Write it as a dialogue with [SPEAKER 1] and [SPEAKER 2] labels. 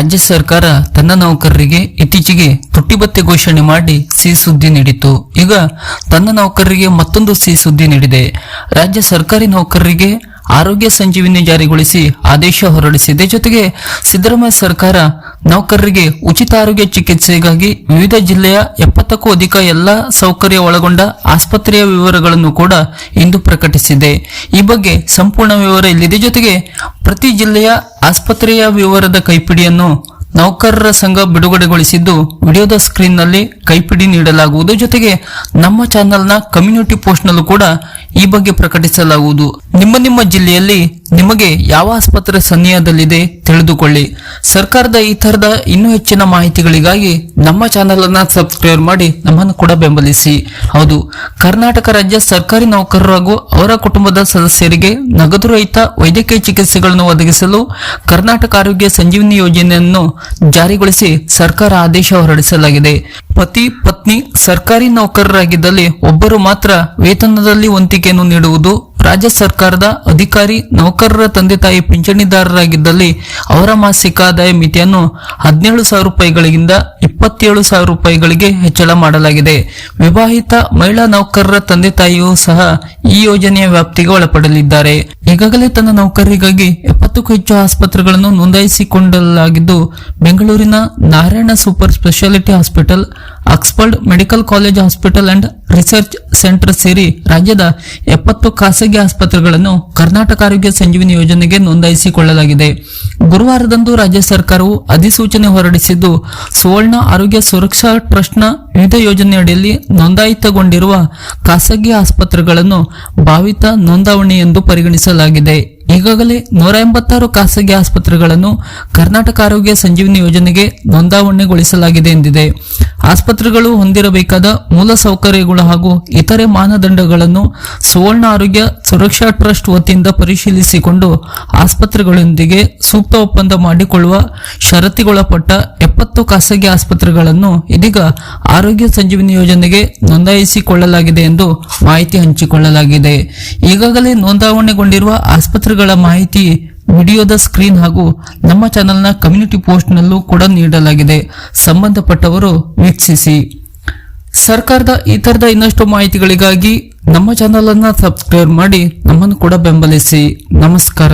[SPEAKER 1] ರಾಜ್ಯ ಸರ್ಕಾರ ತನ್ನ ನೌಕರರಿಗೆ ಇತ್ತೀಚೆಗೆ ತುಟ್ಟಿ ಭತ್ಯೆ ಘೋಷಣೆ ಮಾಡಿ ಸಿಹಿ ಸುದ್ದಿ ನೀಡಿತು. ಈಗ ತನ್ನ ನೌಕರರಿಗೆ ಮತ್ತೊಂದು ಸಿಹಿ ಸುದ್ದಿ ನೀಡಿದೆ. ರಾಜ್ಯ ಸರ್ಕಾರಿ ನೌಕರರಿಗೆ ಆರೋಗ್ಯ ಸಂಜೀವಿನಿ ಜಾರಿಗೊಳಿಸಿ ಆದೇಶ ಹೊರಡಿಸಿದೆ. ಜೊತೆಗೆ ಸಿದ್ದರಾಮಯ್ಯ ಸರ್ಕಾರ ನೌಕರರಿಗೆ ಉಚಿತ ಆರೋಗ್ಯ ಚಿಕಿತ್ಸೆಗಾಗಿ ವಿವಿಧ ಜಿಲ್ಲೆಯ 70ಕ್ಕೂ ಅಧಿಕ ಎಲ್ಲಾ ಸೌಕರ್ಯ ಒಳಗೊಂಡ ಆಸ್ಪತ್ರೆಯ ವಿವರಗಳನ್ನು ಕೂಡ ಇಂದು ಪ್ರಕಟಿಸಿದೆ. ಈ ಬಗ್ಗೆ ಸಂಪೂರ್ಣ ವಿವರ ಇಲ್ಲಿದೆ. ಜೊತೆಗೆ ಪ್ರತಿ ಜಿಲ್ಲೆಯ ಆಸ್ಪತ್ರೆಯ ವಿವರದ ಕೈಪಿಡಿಯನ್ನು ನೌಕರರ ಸಂಘ ಬಿಡುಗಡೆಗೊಳಿಸಿದ್ದು ವಿಡಿಯೋದ ಸ್ಕ್ರೀನ್ ನಲ್ಲಿ ಕೈಪಿಡಿ ನೀಡಲಾಗುವುದು. ಜೊತೆಗೆ ನಮ್ಮ ಚಾನೆಲ್ನ ಕಮ್ಯುನಿಟಿ ಪೋಸ್ಟ್ ನಲ್ಲೂ ಕೂಡ ಈ ಬಗ್ಗೆ ಪ್ರಕಟಿಸಲಾಗುವುದು. ನಿಮ್ಮ ಜಿಲ್ಲೆಯಲ್ಲಿ ನಿಮಗೆ ಯಾವ ಆಸ್ಪತ್ರೆ ಸನ್ನಿಹದಲ್ಲಿದೆ ತಿಳಿದುಕೊಳ್ಳಿ. ಸರ್ಕಾರದ ಈ ತರದ ಇನ್ನೂ ಹೆಚ್ಚಿನ ಮಾಹಿತಿಗಳಿಗಾಗಿ ನಮ್ಮ ಚಾನೆಲ್ ಅನ್ನ ಸಬ್ಸ್ಕ್ರೈಬ್ ಮಾಡಿ ನಮ್ಮನ್ನು ಕೂಡ ಬೆಂಬಲಿಸಿ. ಹೌದು, ಕರ್ನಾಟಕ ರಾಜ್ಯ ಸರ್ಕಾರಿ ನೌಕರರು ಹಾಗೂ ಅವರ ಕುಟುಂಬದ ಸದಸ್ಯರಿಗೆ ನಗದು ರಹಿತ ವೈದ್ಯಕೀಯ ಚಿಕಿತ್ಸೆಗಳನ್ನು ಒದಗಿಸಲು ಕರ್ನಾಟಕ ಆರೋಗ್ಯ ಸಂಜೀವಿನಿ ಯೋಜನೆಯನ್ನು ಜಾರಿಗೊಳಿಸಿ ಸರ್ಕಾರ ಆದೇಶ ಹೊರಡಿಸಲಾಗಿದೆ. ಪತಿ ಪತ್ನಿ ಸರ್ಕಾರಿ ನೌಕರರಾಗಿದ್ದಲ್ಲಿ ಒಬ್ಬರು ಮಾತ್ರ ವೇತನದಲ್ಲಿ ವಂತಿಕೆಯನ್ನು ನೀಡುವುದು. ರಾಜ್ಯ ಸರ್ಕಾರದ ಅಧಿಕಾರಿ ನೌಕರರ ತಂದೆ ತಾಯಿ ಪಿಂಚಣಿದಾರರಾಗಿದ್ದಲ್ಲಿ ಅವರ ಮಾಸಿಕ ಆದಾಯ ಮಿತಿಯನ್ನು 17,000 ರೂಪಾಯಿಗಳಿಂದ 27,000 ರೂಪಾಯಿಗಳಿಗೆ ಹೆಚ್ಚಳ ಮಾಡಲಾಗಿದೆ. ವಿವಾಹಿತ ಮಹಿಳಾ ನೌಕರರ ತಂದೆ ತಾಯಿಯೂ ಸಹ ಈ ಯೋಜನೆಯ ವ್ಯಾಪ್ತಿಗೆ ಒಳಪಡಲಿದ್ದಾರೆ. ಈಗಾಗಲೇ ತನ್ನ ನೌಕರರಿಗಾಗಿ 70ಕ್ಕೂ ಹೆಚ್ಚು ಆಸ್ಪತ್ರೆಗಳನ್ನು ನೋಂದಾಯಿಸಿಕೊಳ್ಳಲಾಗಿದ್ದು, ಬೆಂಗಳೂರಿನ Narayana super speciality hospital, Oxford medical college hospital and research centre ಸೇರಿ ರಾಜ್ಯದ 70 ಖಾಸಗಿ ಆಸ್ಪತ್ರೆಗಳನ್ನು ಕರ್ನಾಟಕ ಆರೋಗ್ಯ ಸಂಜೀವಿನಿ ಯೋಜನೆಗೆ ನೋಂದಾಯಿಸಿಕೊಳ್ಳಲಾಗಿದೆ. ಗುರುವಾರದಂದು ರಾಜ್ಯ ಸರ್ಕಾರವು ಅಧಿಸೂಚನೆ ಹೊರಡಿಸಿದ್ದು, ಸುವರ್ಣ ಆರೋಗ್ಯ ಸುರಕ್ಷಾ ಟ್ರಸ್ಟ್ನ ವಿವಿಧ ಯೋಜನೆಯಡಿಯಲ್ಲಿ ನೋಂದಾಯಿತಗೊಂಡಿರುವ ಖಾಸಗಿ ಆಸ್ಪತ್ರೆಗಳನ್ನು ಭಾವಿತ ನೋಂದಾವಣಿ ಎಂದು ಪರಿಗಣಿಸಲಾಗಿದೆ. ಈಗಾಗಲೇ 186 ಖಾಸಗಿ ಆಸ್ಪತ್ರೆಗಳನ್ನು ಕರ್ನಾಟಕ ಆರೋಗ್ಯ ಸಂಜೀವಿನಿ ಯೋಜನೆಗೆ ನೋಂದಾವಣೆಗೊಳಿಸಲಾಗಿದೆ ಎಂದಿದೆ. ಆಸ್ಪತ್ರೆಗಳು ಹೊಂದಿರಬೇಕಾದ ಮೂಲ ಸೌಕರ್ಯಗಳು ಹಾಗೂ ಇತರೆ ಮಾನದಂಡಗಳನ್ನು ಸುವರ್ಣ ಆರೋಗ್ಯ ಸುರಕ್ಷಾ ಟ್ರಸ್ಟ್ ವತಿಯಿಂದ ಪರಿಶೀಲಿಸಿಕೊಂಡು ಆಸ್ಪತ್ರೆಗಳೊಂದಿಗೆ ಸೂಕ್ತ ಒಪ್ಪಂದ ಮಾಡಿಕೊಳ್ಳುವ ಷರತ್ತಿಗೊಳಪಟ್ಟ 70 ಖಾಸಗಿ ಆಸ್ಪತ್ರೆಗಳನ್ನು ಇದೀಗ ಆರೋಗ್ಯ ಸಂಜೀವಿನಿ ಯೋಜನೆಗೆ ನೋಂದಾಯಿಸಿಕೊಳ್ಳಲಾಗಿದೆ ಎಂದು ಮಾಹಿತಿ ಹಂಚಿಕೊಳ್ಳಲಾಗಿದೆ. ಈಗಾಗಲೇ ನೋಂದಾವಣೆಗೊಂಡಿರುವ ಆಸ್ಪತ್ರೆಗಳ ಮಾಹಿತಿ ವಿಡಿಯೋದ ಸ್ಕ್ರೀನ್ ಹಾಗೂ ನಮ್ಮ ಚಾನೆಲ್ನ ಕಮ್ಯುನಿಟಿ ಪೋಸ್ಟ್ ನಲ್ಲೂ ಕೂಡ ನೀಡಲಾಗಿದೆ. ಸಂಬಂಧಪಟ್ಟವರು ವೀಕ್ಷಿಸಿ. ಸರ್ಕಾರದ ಈ ತರದ ಇನ್ನಷ್ಟು ಮಾಹಿತಿಗಳಿಗಾಗಿ ನಮ್ಮ ಚಾನೆಲ್ ಅನ್ನ ಸಬ್ಸ್ಕ್ರೈಬ್ ಮಾಡಿ ನಮ್ಮನ್ನು ಕೂಡ ಬೆಂಬಲಿಸಿ. ನಮಸ್ಕಾರ.